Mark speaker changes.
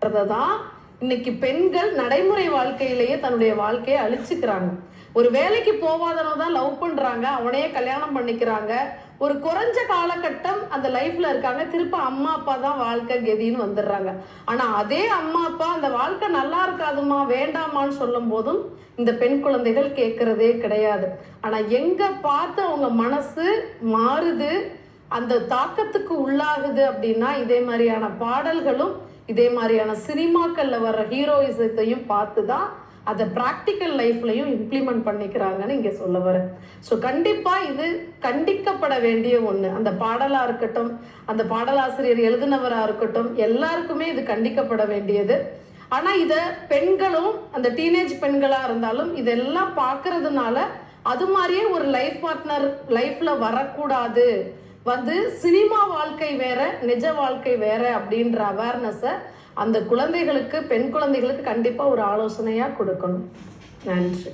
Speaker 1: தான் இன்னைக்கு பெண்கள் நடைமுறை வாழ்க்கையிலேயே தன்னுடைய வாழ்க்கையை அழிச்சுக்கிறாங்க. ஒரு வேலைக்கு போவாதவங்க தான் லவ் பண்றாங்க, அவனையே கல்யாணம் பண்ணிக்கிறாங்க. ஒரு குறைஞ்ச காலகட்டம் அந்த லைஃப்ல இருக்காங்க, திருப்ப அம்மா அப்பா தான் வாழ்க்கை கதின்னு வந்துடுறாங்க. ஆனா அதே அம்மா அப்பா அந்த வாழ்க்கை நல்லா இருக்காதுமா வேண்டாமான்னு சொல்லும் போதும் இந்த பெண் குழந்தைகள் கேட்கறதே கிடையாது. ஆனா எங்க பார்த்து அவங்க மனசு மாறுது, அந்த தாக்கத்துக்கு உள்ளாகுது அப்படின்னா இதே மாதிரியான பாடல்களும் இதே மாதிரியான சினிமாக்கள்ல வர்ற ஹீரோயிசத்தையும் பார்த்து தான் அதை ப்ராக்டிக்கல் லைஃப்லையும் இம்ப்ளிமெண்ட் பண்ணிக்கிறாங்கன்னு இங்கே சொல்ல வரேன். ஸோ கண்டிப்பாக இது கண்டிக்கப்பட வேண்டிய ஒன்று. அந்த பாடலாக இருக்கட்டும், அந்த பாடலாசிரியர் எழுதினவராக இருக்கட்டும், எல்லாருக்குமே இது கண்டிக்கப்பட வேண்டியது. ஆனால் இதை பெண்களும் அந்த டீனேஜ் பெண்களாக இருந்தாலும் இதெல்லாம் பார்க்கறதுனால அது மாதிரியே ஒரு லைஃப் பார்ட்னர் லைஃப்ல வரக்கூடாது, சினிமா வாழ்க்கை வேற நிஜ வாழ்க்கை வேற அப்படின்ற அவேர்னஸை அந்த குழந்தைகளுக்கு, பெண் குழந்தைகளுக்கு கண்டிப்பா ஒரு ஆலோசனையா கொடுக்கணும். நன்றி.